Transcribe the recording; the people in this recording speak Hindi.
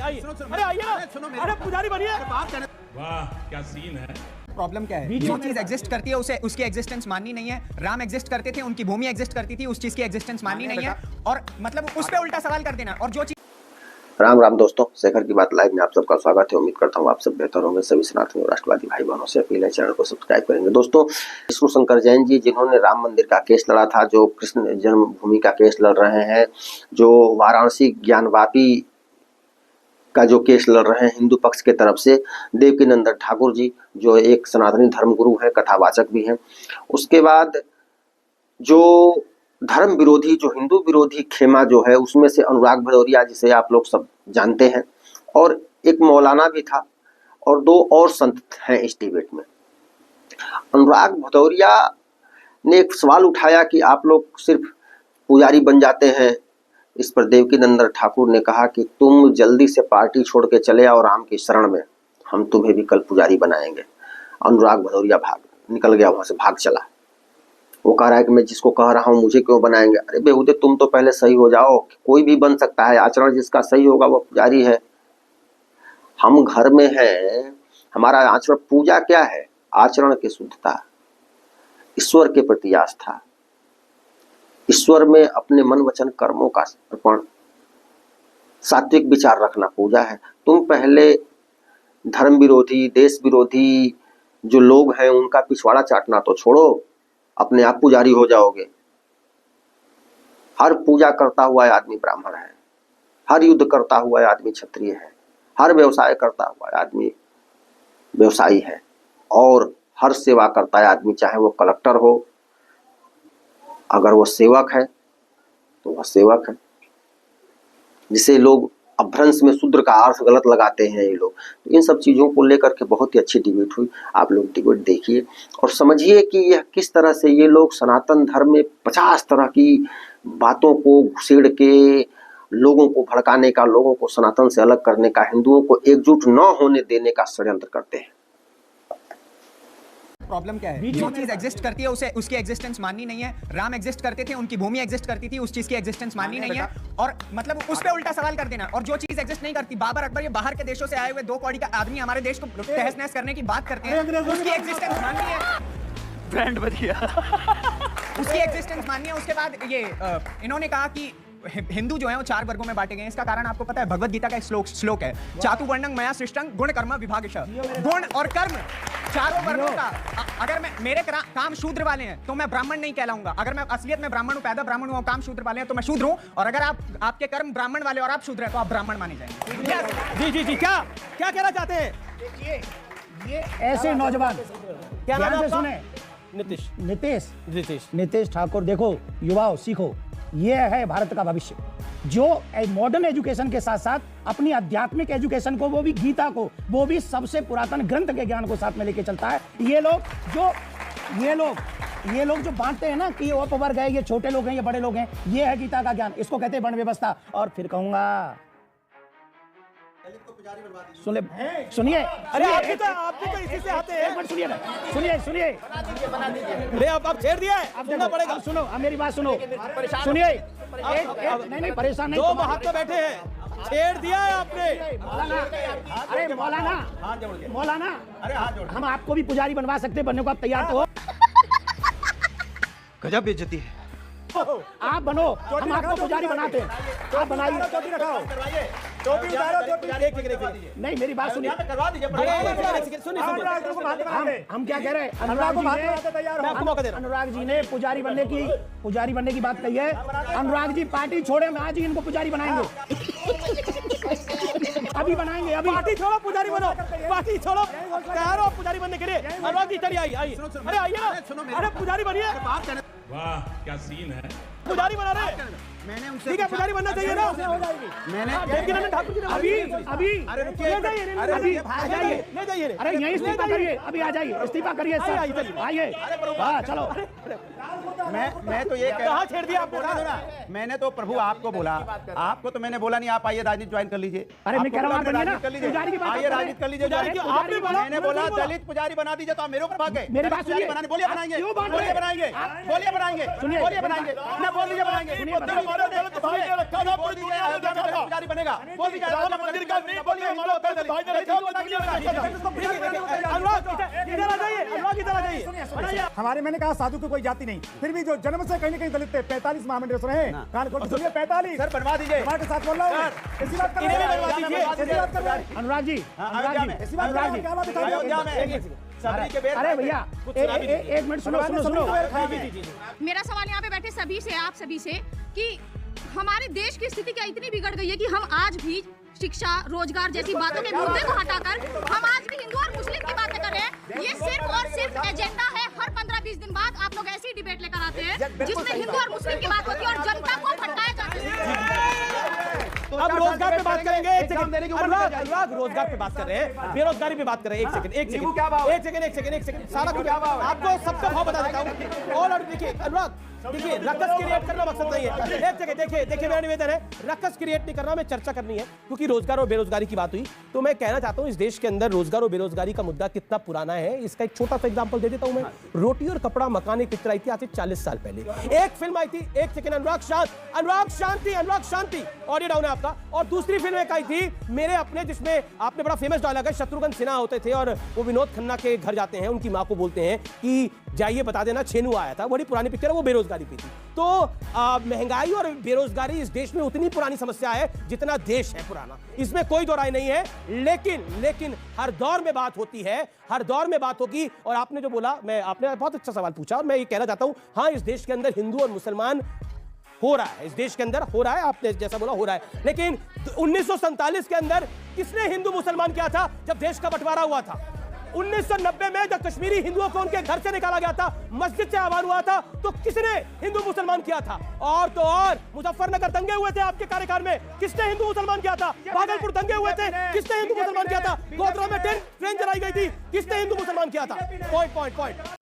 आइए। अरे आइए ना, अरे पुजारी बनिए। वाह क्या सीन है। प्रॉब्लम क्या है? जो चीज एग्जिस्ट करती है उसे उसकी एग्जिस्टेंस माननी नहीं है। राम एग्जिस्ट करते थे, उनकी भूमि एग्जिस्ट करती थी, उस चीज की एग्जिस्टेंस माननी नहीं है और मतलब उस पे उल्टा सवाल कर देना। और जो चीज राम राम दोस्तों, शेखर की बात लाइव में आप सबका स्वागत है। उम्मीद करता हूँ आप सब बेहतर होंगे। सभी सनातनी और राष्ट्रवादी भाई बहनों से अपील है, चैनल को सब्सक्राइब करेंगे। दोस्तों, विष्णु शंकर जैन जी जिन्होंने राम मंदिर का केस लड़ा था, जो कृष्ण जन्मभूमि का केस लड़ रहे हैं, जो वाराणसी ज्ञानवापी का जो केस लड़ रहे हैं हिंदू पक्ष के तरफ से, देवकीनंदन ठाकुर जी जो एक सनातनी धर्मगुरु है, कथावाचक भी हैं। उसके बाद जो धर्म विरोधी, जो हिंदू विरोधी खेमा जो है, उसमें से अनुराग भदौरिया जिसे आप लोग सब जानते हैं, और एक मौलाना भी था और दो और संत हैं इस डिबेट में। अनुराग भदौरिया ने एक सवाल उठाया कि आप लोग सिर्फ पुजारी बन जाते हैं। इस पर देवकीनंदन ठाकुर ने कहा कि तुम जल्दी से पार्टी छोड़ के चले आओ राम की शरण में, हम तुम्हें भी कल पुजारी बनाएंगे। अनुराग भदौरिया निकल गया, वहां से भाग चला। वो कह रहा है कि मैं जिसको कह रहा हूँ मुझे क्यों बनाएंगे। अरे बेहुदे, तुम तो पहले सही हो जाओ। कोई भी बन सकता है, आचरण जिसका सही होगा वो पुजारी है। हम घर में हैं, हमारा आचरण, पूजा क्या है? आचरण की शुद्धता, ईश्वर के प्रति आस्था, ईश्वर में अपने मन वचन कर्मों का अर्पण, सात्विक विचार रखना पूजा है। तुम पहले धर्म विरोधी, देश विरोधी जो लोग हैं उनका पिछवाड़ा चाटना तो छोड़ो, अपने आप पुजारी हो जाओगे। हर पूजा करता हुआ आदमी ब्राह्मण है, हर युद्ध करता हुआ आदमी क्षत्रिय है, हर व्यवसाय करता हुआ आदमी व्यवसायी है, और हर सेवा करता है आदमी, चाहे वो कलेक्टर हो, अगर वो सेवक है तो वह सेवक है। जिसे लोग अभ्रंश में शूद्र का अर्थ गलत लगाते हैं ये लोग। तो इन सब चीज़ों को लेकर के बहुत ही अच्छी डिबेट हुई। आप लोग डिबेट देखिए और समझिए कि यह किस तरह से ये लोग सनातन धर्म में 50 तरह की बातों को घुसेड़ के लोगों को भड़काने का, लोगों को सनातन से अलग करने का, हिंदुओं को एकजुट न होने देने का षड्यंत्र करते हैं। प्रॉब्लम क्या है? जो चीज एग्जिस्ट करती है उसे उसकी एग्जिस्टेंस माननी नहीं है। राम एग्जिस्ट करते थे, उनकी भूमि एग्जिस्ट करती थी, उस चीज की एग्जिस्टेंस माननी नहीं है और मतलब उस पे उल्टा सवाल कर देना। और जो चीज एग्जिस्ट नहीं करती, बाबर अकबर ये बाहर के देशों से आए हुए 2 कौड़ी का आदमी हमारे देश को तहस नहस करने की बात करते हैं, उसकी एग्जिस्टेंस माननी है। ब्रांड बढ़िया। उसकी एग्जिस्टेंस माननी है। उसके बाद ये इन्होंने कहा कि हिंदू जो है वो 4 वर्गों में बांटे गए हैं। इसका कारण आपको पता है, भगवत गीता का एक श्लोक है, चातुर्वर्ण्यं मया सृष्टं गुण कर्म विभागशः। गुण और कर्म चारों वर्गों का, अगर मैं मेरे काम शूद्र वाले हैं तो मैं ब्राह्मण नहीं कहलाऊंगा। अगर मैं असलियत में ब्राह्मण हूं, पैदा ब्राह्मण हूं, काम शूद्र वाले हैं तो मैं शूद्र हूं। और अगर आपके कर्म ब्राह्मण वाले और आप शूद्र हैं तो आप ब्राह्मण माने जाएंगे। जी जी जी, क्या कहना चाहते हैं? देखिए, ये ऐसे नौजवान, क्या नाम है सुने, नीतीश नीतीश ठाकुर। देखो युवाओं, सीखो, ये है भारत का भविष्य, जो मॉडर्न एजुकेशन के साथ साथ अपनी आध्यात्मिक एजुकेशन को, वो भी गीता को, वो भी सबसे पुरातन ग्रंथ के ज्ञान को साथ में लेके चलता है। ये लोग जो बांटते हैं ना कि ये उपवर्ग है, ये छोटे लोग हैं, ये बड़े लोग हैं, ये है गीता का ज्ञान, इसको कहते हैं वर्ण व्यवस्था। और फिर कहूंगा, सुनिए, अरे आप तो इसी से आते हैं। सुनिए, अरे आप छेड़ दिया है, अब सुनना पड़ेगा। सुनो, अब मेरी बात सुनो, सुनिए। नहीं, परेशान नहीं। 2 महात्मा बैठे हैं, छेड़ दिया है आपने। अरे मौलाना, हम आपको भी पुजारी बनवा सकते हैं, बनने को आप तैयार तो हो? गजब बेइज्जती है। आप बनो, हम आपको पुजारी बनाते हैं, आप बनाइए। चोटी रखाओ, टोपी उतारो, नहीं, मेरी बात सुनिए। करवा दीजिए। हम क्या कह रहे हैं? अनुराग जी ने पुजारी बनने की बात कही है। अनुराग जी पार्टी छोड़े, हम आज ही इनको पुजारी बनाएंगे। अभी बनाएंगे, अभी। पार्टी छोड़ो, पुजारी बनो। पार्टी छोड़ो, तैयार हो पुजारी बनने के लिए? अनुराग जी चलिए, आइए। अरे आइए ना, अरे पुजारी बनिए। वाह क्या सीन है। पुजारी बना रहे हैं, मैंने उनसे ठीक है, पुजारी बनना चाहिए ना। मैंने देवकीनंदन ठाकुर जी ने अभी आ जाइए। अरे यहीं इस्तीफा करिए, अभी आ जाइए, इस्तीफा करिए, आइए। हाँ, चलो। मैं तो ये कह कहाँ छेड़ दिया आपने? बोला ना, मैंने तो प्रभु आपको बोला, आपको तो मैंने बोला नहीं आप आइए राजनीति ज्वाइन कर लीजिए। अरे मैं कह रहा हूं आप राजनीति कर लीजिए, पुजारी की बात आइए राजनीति कर लीजिए। पुजारी की आपने बोला, मैंने बोला दलित पुजारी बना दीजिए, तो आप मेरे ऊपर भाग गए। मेरी बात पुजारी सुनिए। बनाने बोलिए बनाएंगे, क्यों बांट रहे बोलिए हैं? बनाएंगे, बोलिए बनाएंगे, सुनिए। बोलिए बनाएंगे, ना बोल दीजिए बनाएंगे। सुनिए, बताइए। पुजारी बनेगा, बोल दीजिए राम मंदिर का बोलिए अनुराग इधर आ जाइए, अनुराग इधर आ जाइए। हमारे मैंने कहा साधु की कोई जाति नहीं, फिर भी जो जन्म से कहीं न कहीं दलित थे 45 महामंडल रहे। कान खोल के सुनिए 45 सर बनवा दीजिए। हमारे साथ बोल रहा हूँ, इसी बात कर इन्हें भी बनवा दीजिए। अनुराग जी, अनुराग जी, इसी बात कर रहा हूँ, क्या बात उठा रहे हो? अयोध्या में सबरी के बेर अरे भैया एक मिनट सुनो सुनो सुनो। मेरा सवाल यहाँ पे बैठे सभी से, आप सभी से, कि हमारे देश की स्थिति क्या इतनी बिगड़ गई है कि हम आज भी शिक्षा, रोजगार जैसी बातों के मुद्दे को हटाकर हम आज भी हिंदू और मुस्लिम की बातें कर रहे हैं। ये सिर्फ और सिर्फ एजेंडा है। हर 15-20 दिन बाद आप लोग ऐसी डिबेट लेकर आते हैं जिसमें हिंदू और मुस्लिम की बात होती है और जनता को भटकाया जाता है। अब रोजगार पे बात करेंगे। एक सेकंड, अनुराग रोजगार पे बात कर रहे हैं, बेरोजगारी पे बात कर रहे हैं। एक सेकंड सारा कुछ आपको सबका भाव बता देता हूँ। और देखिए अनुराग, देखिए रकस क्रिएट करना मकसद नहीं है। एक सेकंड देखिए मेरा निवेदन है, रकस क्रिएट नहीं करना, मैं चर्चा करनी है, क्योंकि रोजगार और बेरोजगारी की बात हुई तो मैं कहना चाहता हूं इस देश के अंदर रोजगार और बेरोजगारी का मुद्दा कितना पुराना है। इसका एक छोटा सा एग्जांपल दे देता हूं मैं। रोटी और कपड़ा मकान एक पिक्चर आई थी आज से 40 साल पहले। एक फिल्म आई थी, एक सेकंड, अनुराग शांति ऑडियो डाउन है आपका। और दूसरी फिल्म एक आई थी मेरे अपने, जिसमें आपने बड़ा फेमस डायलॉग है, शत्रुघ्न सिन्हा होते थे और वो विनोद खन्ना के घर जाते हैं, उनकी मां को बोलते हैं कि जाइए बता देना छेनू आया था। बड़ी पुरानी पिक्चर है, वो बेरोजगारी पे थी। तो महंगाई और बेरोजगारी इस देश में उतनी पुरानी समस्या है जितना देश है पुराना, इसमें कोई दो राय नहीं है। लेकिन हर दौर में बात होती है, हर दौर में बात होगी। और आपने जो बोला, आपने बहुत अच्छा सवाल पूछा और मैं ये कहना चाहता हूं, हाँ इस देश के अंदर हिंदू और मुसलमान हो रहा है, इस देश के अंदर हो रहा है, आपने जैसा बोला हो रहा है। लेकिन 1947 के अंदर किसने हिंदू मुसलमान किया था जब देश का बंटवारा हुआ था? 1990 में जब कश्मीरी हिंदुओं को उनके घर से निकाला गया था, मस्जिद से आह्वान हुआ था, तो किसने हिंदू मुसलमान किया था? और तो और मुजफ्फरनगर दंगे हुए थे आपके कार्यकाल में, किसने हिंदू मुसलमान किया था? भागलपुर दंगे हुए थे, किसने हिंदू मुसलमान किया था? गोधरा में ट्रेन जलाई गई थी, किसने हिंदू मुसलमान किया था? पॉइंट